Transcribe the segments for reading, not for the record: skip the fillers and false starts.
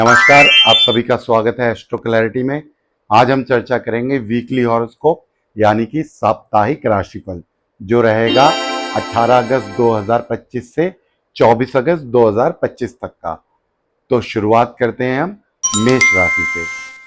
नमस्कार, आप सभी का स्वागत है एस्ट्रो क्लैरिटी में। आज हम चर्चा करेंगे वीकली हॉरोस्कोप यानी कि साप्ताहिक राशिफल जो रहेगा 18 अगस्त 2025 से 24 अगस्त 2025 तक का। तो शुरुआत करते हैं हम मेष राशि से।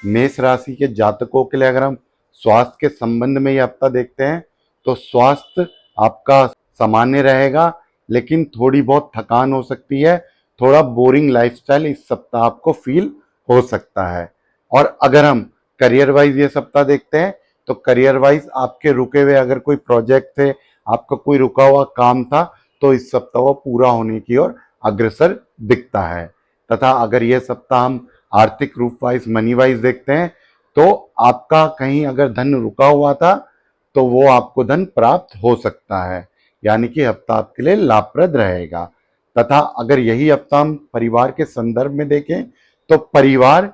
मेष राशि के जातकों के लिए अगर हम स्वास्थ्य के संबंध में ये हफ्ता देखते हैं तो स्वास्थ्य आपका सामान्य रहेगा, लेकिन थोड़ी बहुत थकान हो सकती है। थोड़ा बोरिंग लाइफस्टाइल इस सप्ताह आपको फील हो सकता है। और अगर हम करियर वाइज ये सप्ताह देखते हैं तो करियर वाइज आपके रुके हुए अगर कोई प्रोजेक्ट थे, आपका कोई रुका हुआ काम था, तो इस सप्ताह वो पूरा होने की ओर अग्रसर दिखता है। तथा अगर ये सप्ताह हम आर्थिक रूप वाइज मनी वाइज देखते हैं तो आपका कहीं अगर धन रुका हुआ था तो वो आपको धन प्राप्त हो सकता है, यानी कि हफ्ता आपके लिए लाभप्रद रहेगा। तथा अगर यही हफ्ता हम परिवार के संदर्भ में देखें तो परिवार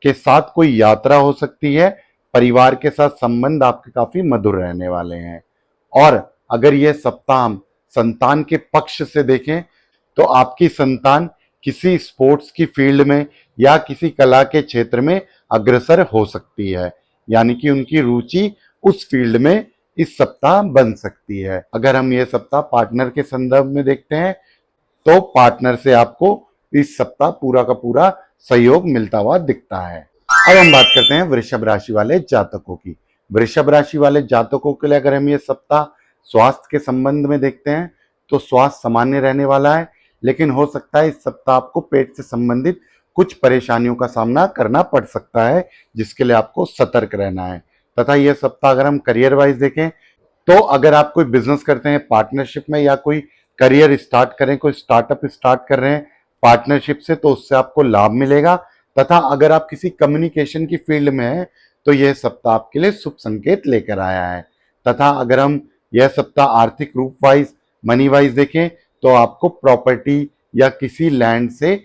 के साथ कोई यात्रा हो सकती है। परिवार के साथ संबंध आपके काफी मधुर रहने वाले हैं। और अगर यह सप्ताह हम संतान के पक्ष से देखें तो आपकी संतान किसी स्पोर्ट्स की फील्ड में या किसी कला के क्षेत्र में अग्रसर हो सकती है, यानी कि उनकी रुचि उस फील्ड में इस सप्ताह बन सकती है। अगर हम ये सप्ताह पार्टनर के संदर्भ में देखते हैं तो पार्टनर से आपको इस सप्ताह पूरा का पूरा सहयोग मिलता हुआ दिखता है। अब हम बात करते हैं वृषभ राशि वाले जातकों की। वृषभ राशि वाले जातकों के लिए अगर हम ये सप्ताह स्वास्थ्य के संबंध में देखते हैं तो स्वास्थ्य सामान्य रहने वाला है, लेकिन हो सकता है इस सप्ताह आपको पेट से संबंधित कुछ परेशानियों का सामना करना पड़ सकता है, जिसके लिए आपको सतर्क रहना है। तथा यह सप्ताह अगर हम करियर वाइज देखें तो अगर आप कोई बिजनेस करते हैं पार्टनरशिप में या कोई करियर स्टार्ट करें, कोई स्टार्टअप स्टार्ट कर रहे हैं पार्टनरशिप से, तो उससे आपको लाभ मिलेगा। तथा अगर आप किसी कम्युनिकेशन की फील्ड में हैं तो यह सप्ताह आपके लिए शुभ संकेत लेकर आया है। तथा अगर हम यह सप्ताह आर्थिक रूप वाइज मनी वाइज देखें तो आपको प्रॉपर्टी या किसी लैंड से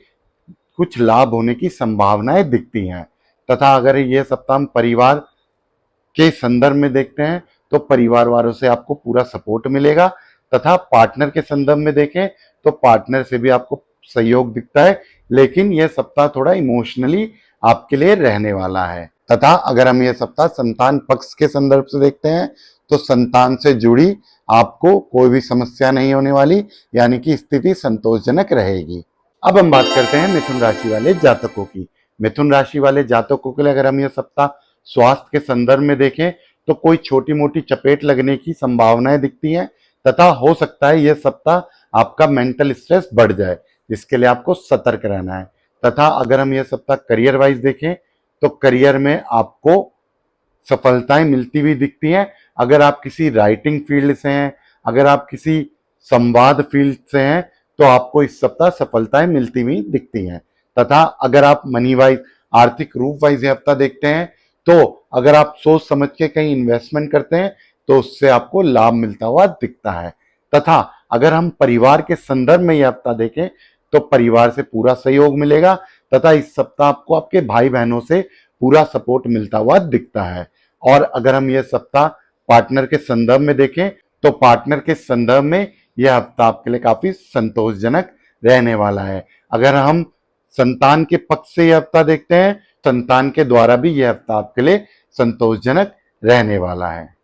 कुछ लाभ होने की संभावनाएं दिखती हैं। तथा अगर यह सप्ताह हम परिवार के संदर्भ में देखते हैं तो परिवार वालों से आपको पूरा सपोर्ट मिलेगा। तथा पार्टनर के संदर्भ में देखें तो पार्टनर से भी आपको सहयोग दिखता है, लेकिन यह सप्ताह थोड़ा इमोशनली आपके लिए रहने वाला है। तथा अगर हम यह सप्ताह संतान पक्ष के संदर्भ से देखते हैं तो संतान से जुड़ी आपको कोई भी समस्या नहीं होने वाली, यानी कि स्थिति संतोषजनक रहेगी। अब हम बात करते हैं मिथुन राशि वाले जातकों की। मिथुन राशि वाले जातकों के लिए अगर हम यह सप्ताह स्वास्थ्य के संदर्भ में देखें तो कोई छोटी मोटी चपेट लगने की संभावनाएं दिखती हैं। तथा हो सकता है यह सप्ताह आपका मेंटल स्ट्रेस बढ़ जाए, जिसके लिए आपको सतर्क रहना है। तथा अगर हम यह सप्ताह करियर वाइज देखें तो करियर में आपको सफलताएं मिलती हुई दिखती हैं। अगर आप किसी राइटिंग फील्ड से हैं, अगर आप किसी संवाद फील्ड से हैं, तो आपको इस सप्ताह सफलताएं मिलती हुई दिखती हैं। तथा अगर आप मनी वाइज आर्थिक रूप वाइज ये हफ्ता देखते हैं तो अगर आप सोच समझ के कहीं इन्वेस्टमेंट करते हैं तो उससे आपको लाभ मिलता हुआ दिखता है। तथा अगर हम परिवार के संदर्भ में यह हफ्ता देखें तो परिवार से पूरा सहयोग मिलेगा। तथा इस सप्ताह आपको आपके भाई बहनों से पूरा सपोर्ट मिलता हुआ दिखता है। और अगर हम यह सप्ताह पार्टनर के संदर्भ में देखें तो पार्टनर के संदर्भ में यह हफ्ता आपके लिए काफी संतोषजनक रहने वाला है। अगर हम संतान के पक्ष से यह हफ्ता देखते हैं, संतान के द्वारा भी यह हफ्ता आपके लिए संतोषजनक रहने वाला है।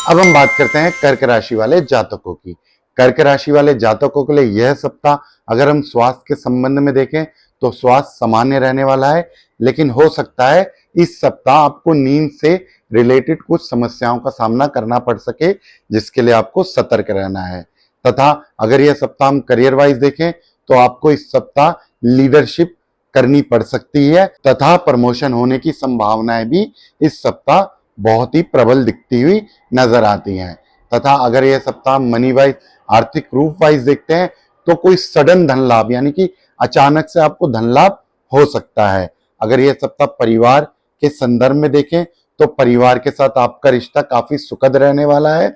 अब हम बात करते हैं कर्क राशि वाले जातकों की। कर्क राशि वाले जातकों के लिए यह सप्ताह अगर हम स्वास्थ्य के संबंध में देखें तो स्वास्थ्य सामान्य रहने वाला है, लेकिन हो सकता है इस सप्ताह आपको नींद से रिलेटेड कुछ समस्याओं का सामना करना पड़ सके, जिसके लिए आपको सतर्क रहना है। तथा अगर यह सप्ताह हम करियर वाइज देखें तो आपको इस सप्ताह लीडरशिप करनी पड़ सकती है। तथा प्रमोशन होने की संभावनाएं भी इस सप्ताह बहुत ही प्रबल दिखती हुई नजर आती हैं। तथा अगर यह सप्ताह मनी वाइज आर्थिक रूप वाइज देखते हैं तो कोई सडन धन लाभ, यानी कि अचानक से आपको धन लाभ हो सकता है। अगर यह सप्ताह परिवार के संदर्भ में देखें तो परिवार के साथ आपका रिश्ता काफी सुखद रहने वाला है।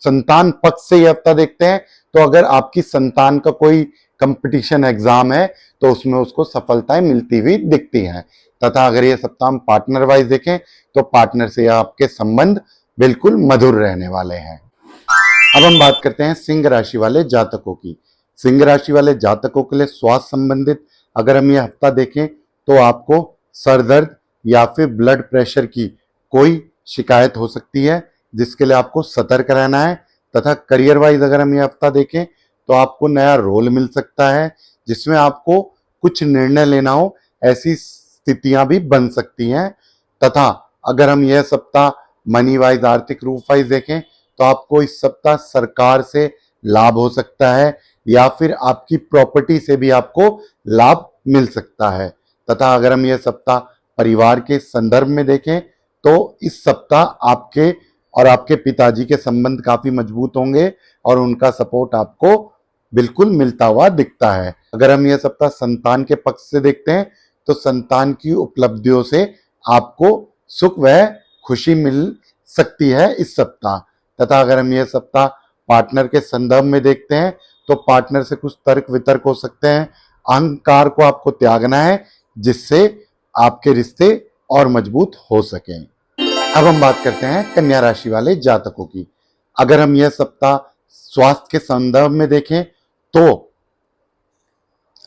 संतान पक्ष से यह हफ्ता देखते हैं तो अगर आपकी संतान का कोई कंपटीशन एग्जाम है तो उसमें उसको सफलताएं मिलती हुई दिखती हैं। तथा अगर यह सप्ताह हम पार्टनर वाइज देखें तो पार्टनर से आपके संबंध बिल्कुल मधुर रहने वाले हैं। अब हम बात करते हैं सिंह राशि वाले जातकों की। सिंह राशि वाले जातकों के लिए स्वास्थ्य संबंधित अगर हम यह हफ्ता देखें तो आपको सर दर्द या फिर ब्लड प्रेशर की कोई शिकायत हो सकती है, जिसके लिए आपको सतर्क रहना है। तथा करियर वाइज अगर हम ये हफ्ता देखें तो आपको नया रोल मिल सकता है, जिसमें आपको कुछ निर्णय लेना हो, ऐसी स्थितियां भी बन सकती हैं। तथा अगर हम यह सप्ताह मनी वाइज आर्थिक रूप वाइज देखें तो आपको इस सप्ताह सरकार से लाभ हो सकता है या फिर आपकी प्रॉपर्टी से भी आपको लाभ मिल सकता है। तथा अगर हम यह सप्ताह परिवार के संदर्भ में देखें तो इस सप्ताह आपके और आपके पिताजी के संबंध काफी मजबूत होंगे और उनका सपोर्ट आपको बिल्कुल मिलता हुआ दिखता है। अगर हम यह सप्ताह संतान के पक्ष से देखते हैं तो संतान की उपलब्धियों से आपको सुख व खुशी मिल सकती है इस सप्ताह। तथा अगर हम यह सप्ताह पार्टनर के संदर्भ में देखते हैं तो पार्टनर से कुछ तर्क वितर्क हो सकते हैं। अहंकार को आपको त्यागना है, जिससे आपके रिश्ते और मजबूत हो सकें। अब हम बात करते हैं कन्या राशि वाले जातकों की। अगर हम यह सप्ताह स्वास्थ्य के संदर्भ में देखें तो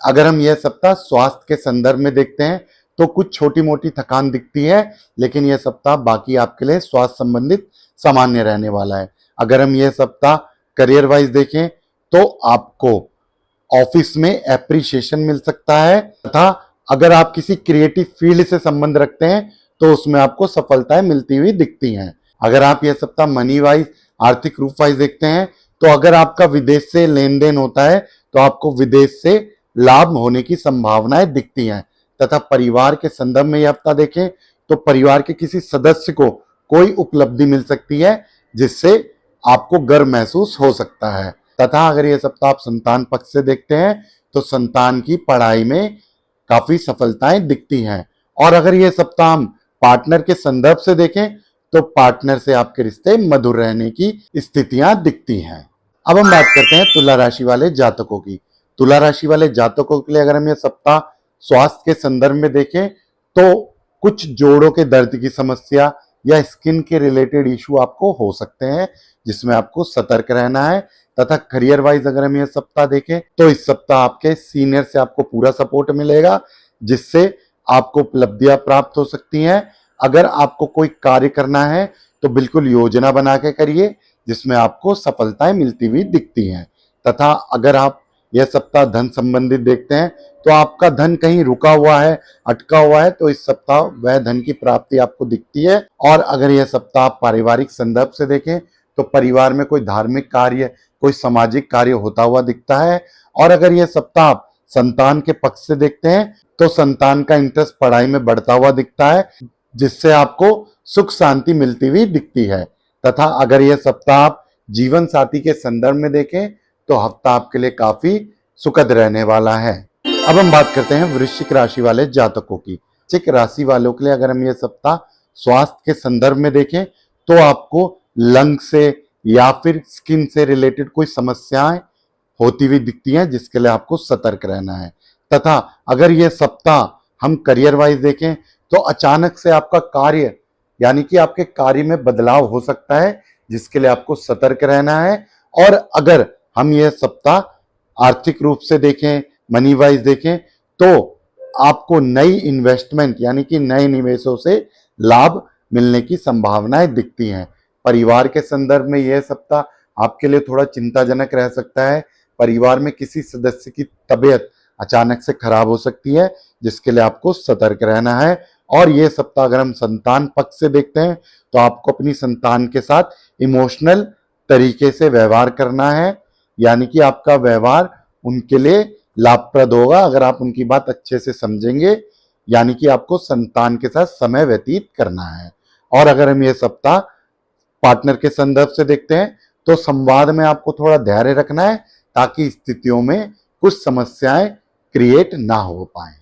अगर हम यह सप्ताह स्वास्थ्य के संदर्भ में देखते हैं तो कुछ छोटी मोटी थकान दिखती है, लेकिन यह सप्ताह बाकी आपके लिए स्वास्थ्य संबंधित सामान्य रहने वाला है। अगर हम यह सप्ताह करियर वाइज देखें तो आपको ऑफिस में एप्रिसिएशन मिल सकता है। तथा अगर आप किसी क्रिएटिव फील्ड से संबंध रखते हैं तो उसमें आपको सफलताएं मिलती हुई दिखती हैं। अगर आप यह सप्ताह मनी वाइज आर्थिक रूप वाइज देखते हैं तो अगर आपका विदेश से लेन देन होता है तो आपको विदेश से लाभ होने की संभावनाएं दिखती हैं। तथा परिवार के संदर्भ में यह हफ्ता देखें तो परिवार के किसी सदस्य को कोई उपलब्धि मिल सकती है, जिससे आपको गर्व महसूस हो सकता है। तथा अगर यह सप्ताह आप संतान पक्ष से देखते हैं तो संतान की पढ़ाई में काफी सफलताएं दिखती हैं। और अगर यह सप्ताह हम पार्टनर के संदर्भ से देखें तो पार्टनर से आपके रिश्ते मधुर रहने की स्थितियां दिखती हैं। अब हम बात करते हैं तुला राशि वाले जातकों की। तुला राशि वाले जातकों के लिए अगर हम यह सप्ताह स्वास्थ्य के संदर्भ में देखें तो कुछ जोड़ों के दर्द की समस्या या स्किन के रिलेटेड इशू आपको हो सकते हैं, जिसमें आपको सतर्क रहना है। तथा करियर वाइज अगर हम यह सप्ताह देखें तो इस सप्ताह आपके सीनियर से आपको पूरा सपोर्ट मिलेगा, जिससे आपको उपलब्धियां प्राप्त हो सकती हैं। अगर आपको कोई कार्य करना है तो बिल्कुल योजना बना के करिए, जिसमें आपको सफलताएं मिलती हुई दिखती हैं। तथा अगर आप यह सप्ताह धन संबंधित देखते हैं तो आपका धन कहीं रुका हुआ है, अटका हुआ है, तो इस सप्ताह वह धन की प्राप्ति आपको दिखती है। और अगर यह सप्ताह पारिवारिक संदर्भ से देखें तो परिवार में कोई धार्मिक कार्य, कोई सामाजिक कार्य होता हुआ दिखता है। और अगर यह सप्ताह आप संतान के पक्ष से देखते हैं तो संतान का इंटरेस्ट पढ़ाई में बढ़ता हुआ दिखता है, जिससे आपको सुख शांति मिलती हुई दिखती है। तथा अगर यह सप्ताह आप जीवन साथी के संदर्भ में देखें तो हफ्ता आपके लिए काफी सुखद रहने वाला है। अब हम बात करते हैं वृश्चिक राशि वाले जातकों की। वृश्चिक राशि वालों के लिए अगर हम यह सप्ताह स्वास्थ्य के संदर्भ में देखें तो आपको लंग से या फिर स्किन से रिलेटेड कोई समस्याएं होती हुई दिखती हैं, जिसके लिए आपको सतर्क रहना है। तथा अगर यह सप्ताह हम करियर वाइज देखें तो अचानक से आपका कार्य यानी कि आपके कार्य में बदलाव हो सकता है, जिसके लिए आपको सतर्क रहना है। और अगर हम यह सप्ताह आर्थिक रूप से देखें, मनी वाइज देखें तो आपको नई इन्वेस्टमेंट यानी कि नए निवेशों से लाभ मिलने की संभावनाएं दिखती हैं। परिवार के संदर्भ में यह सप्ताह आपके लिए थोड़ा चिंताजनक रह सकता है। परिवार में किसी सदस्य की तबीयत अचानक से खराब हो सकती है, जिसके लिए आपको सतर्क रहना है। और यह सप्ताह अगर हम संतान पक्ष से देखते हैं तो आपको अपनी संतान के साथ इमोशनल तरीके से व्यवहार करना है, यानी कि आपका व्यवहार उनके लिए लाभप्रद होगा अगर आप उनकी बात अच्छे से समझेंगे, यानी कि आपको संतान के साथ समय व्यतीत करना है। और अगर हम यह सप्ताह पार्टनर के संदर्भ से देखते हैं तो संवाद में आपको थोड़ा धैर्य रखना है, ताकि स्थितियों में कुछ समस्याएं क्रिएट ना हो पाए।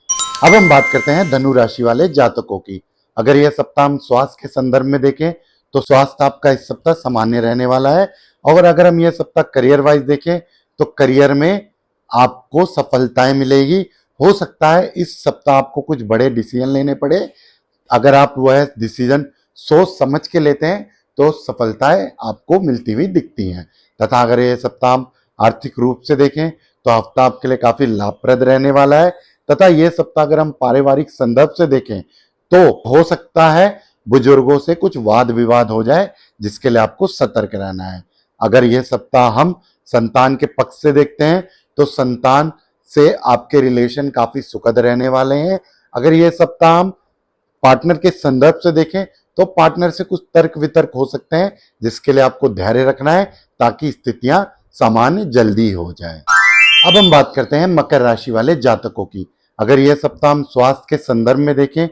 अब हम बात करते हैं धनु राशि वाले जातकों की। अगर यह सप्ताह हम स्वास्थ्य के संदर्भ में देखें तो स्वास्थ्य आपका इस सप्ताह सामान्य रहने वाला है। और अगर हम यह सप्ताह करियर वाइज देखें तो करियर में आपको सफलताएं मिलेगी। हो सकता है इस सप्ताह आपको कुछ बड़े डिसीजन लेने पड़े। अगर आप वह डिसीजन सोच समझ के लेते हैं तो सफलताएं आपको मिलती हुई दिखती हैं। तथा अगर यह सप्ताह हम आर्थिक रूप से देखें तो हफ्ता आपके लिए काफी लाभप्रद रहने वाला है। तथा यह सप्ताह अगर हम पारिवारिक संदर्भ से देखें तो हो सकता है बुजुर्गों से कुछ वाद विवाद हो जाए, जिसके लिए आपको सतर्क रहना है। अगर यह सप्ताह हम संतान के पक्ष से देखते हैं तो संतान से आपके रिलेशन काफी सुखद रहने वाले हैं। अगर यह सप्ताह हम पार्टनर के संदर्भ से देखें तो पार्टनर से कुछ तर्क वितर्क हो सकते हैं, जिसके लिए आपको धैर्य रखना है ताकि स्थितियां सामान्य जल्दी हो जाए। अब हम बात करते हैं मकर राशि वाले जातकों की। अगर यह सप्ताह हम स्वास्थ्य के संदर्भ में देखें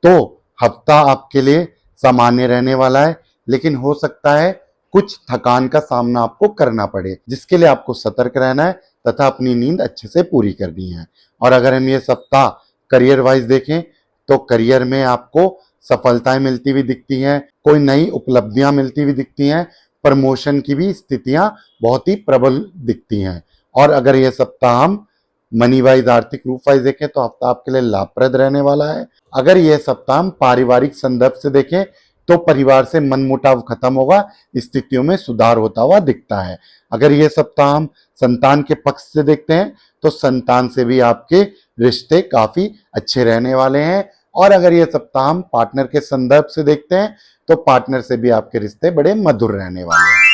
तो हफ्ता आपके लिए सामान्य रहने वाला है, लेकिन हो सकता है कुछ थकान का सामना आपको करना पड़े, जिसके लिए आपको सतर्क रहना है तथा अपनी नींद अच्छे से पूरी करनी है। और अगर हम ये सप्ताह करियर वाइज देखें तो करियर में आपको सफलताएं मिलती हुई दिखती हैं, कोई नई उपलब्धियां मिलती हुई दिखती हैं, प्रमोशन की भी स्थितियां बहुत ही प्रबल दिखती हैं। और अगर यह सप्ताह हम मनी वाइज आर्थिक रूप वाइज देखें तो हफ्ता आपके लिए लाभप्रद रहने वाला है। अगर यह सप्ताह हम पारिवारिक संदर्भ से देखें तो परिवार से मनमुटाव खत्म होगा, स्थितियों में सुधार होता हुआ दिखता है। अगर यह सप्ताह हम संतान के पक्ष से देखते हैं तो संतान से भी आपके रिश्ते काफी अच्छे रहने वाले हैं। और अगर यह सप्ताह हम पार्टनर के संदर्भ से देखते हैं तो पार्टनर से भी आपके रिश्ते बड़े मधुर रहने वाले हैं।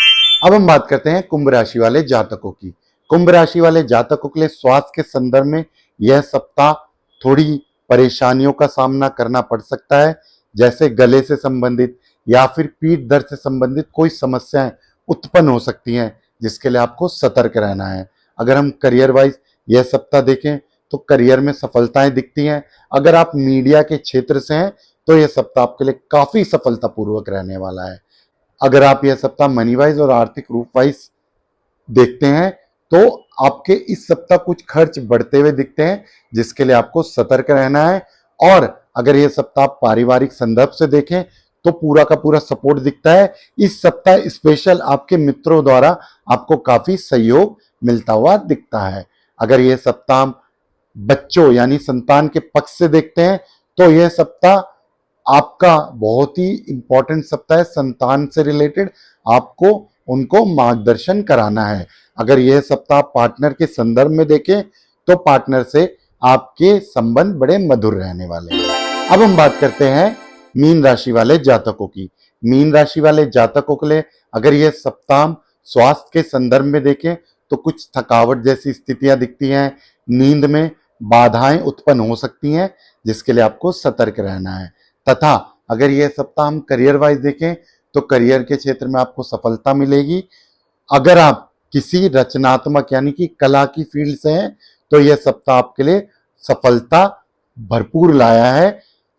अब हम बात करते हैं कुंभ राशि वाले जातकों की। कुंभ राशि वाले जातकों के लिए स्वास्थ्य के संदर्भ में यह सप्ताह थोड़ी परेशानियों का सामना करना पड़ सकता है, जैसे गले से संबंधित या फिर पीठ दर्द से संबंधित कोई समस्याएं उत्पन्न हो सकती हैं, जिसके लिए आपको सतर्क रहना है। अगर हम करियर वाइज यह सप्ताह देखें तो करियर में सफलताएं दिखती हैं। अगर आप मीडिया के क्षेत्र से हैं तो यह सप्ताह आपके लिए काफी सफलतापूर्वक रहने वाला है। अगर आप यह सप्ताह मनी वाइज और आर्थिक रूप वाइज देखते हैं तो आपके इस सप्ताह कुछ खर्च बढ़ते हुए दिखते हैं, जिसके लिए आपको सतर्क रहना है। और अगर यह सप्ताह पारिवारिक संदर्भ से देखें तो पूरा का पूरा सपोर्ट दिखता है। इस सप्ताह स्पेशल आपके मित्रों द्वारा आपको काफी सहयोग मिलता हुआ दिखता है। अगर यह सप्ताह बच्चों यानी संतान के पक्ष से देखते हैं तो यह सप्ताह आपका बहुत ही इंपॉर्टेंट सप्ताह है। संतान से रिलेटेड आपको उनको मार्गदर्शन कराना है। अगर यह सप्ताह पार्टनर के संदर्भ में देखें तो पार्टनर से आपके संबंध बड़े मधुर रहने वाले हैं। अब हम बात करते हैं मीन राशि वाले जातकों की। मीन राशि वाले जातकों के लिए अगर यह सप्ताह स्वास्थ्य के संदर्भ में देखें तो कुछ थकावट जैसी स्थितियां दिखती हैं, नींद में बाधाएं उत्पन्न हो सकती हैं, जिसके लिए आपको सतर्क रहना है। तथा अगर यह सप्ताह हम करियर वाइज देखें तो करियर के क्षेत्र में आपको सफलता मिलेगी। अगर आप किसी रचनात्मक यानी कि कला की फील्ड से हैं तो यह सप्ताह आपके लिए सफलता भरपूर लाया है।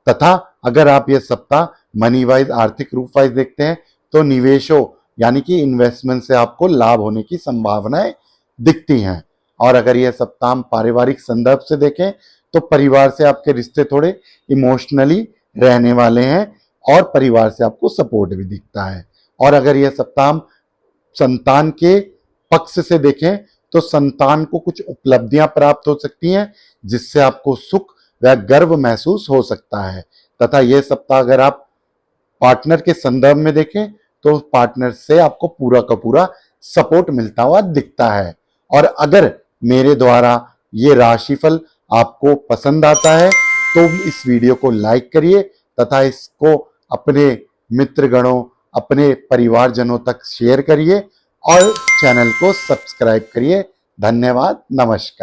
तथा अगर आप यह सप्ताह मनी वाइज आर्थिक रूप वाइज देखते हैं तो निवेशों यानी कि इन्वेस्टमेंट से आपको लाभ होने की संभावनाएं दिखती हैं। और अगर यह सप्ताह हम पारिवारिक संदर्भ से देखें तो परिवार से आपके रिश्ते थोड़े इमोशनली रहने वाले हैं और परिवार से आपको सपोर्ट भी दिखता है। और अगर यह सप्ताह हम संतान के पक्ष से देखें तो संतान को कुछ उपलब्धियां प्राप्त हो सकती हैं, जिससे आपको सुख व गर्व महसूस हो सकता है। तथा यह सप्ताह अगर आप पार्टनर के संदर्भ में देखें तो पार्टनर से आपको पूरा का पूरा सपोर्ट मिलता हुआ दिखता है। और अगर मेरे द्वारा ये राशिफल आपको पसंद आता है तो इस वीडियो को लाइक करिए तथा इसको अपने मित्रगणों, अपने परिवारजनों तक शेयर करिए और चैनल को सब्सक्राइब करिए। धन्यवाद, नमस्कार।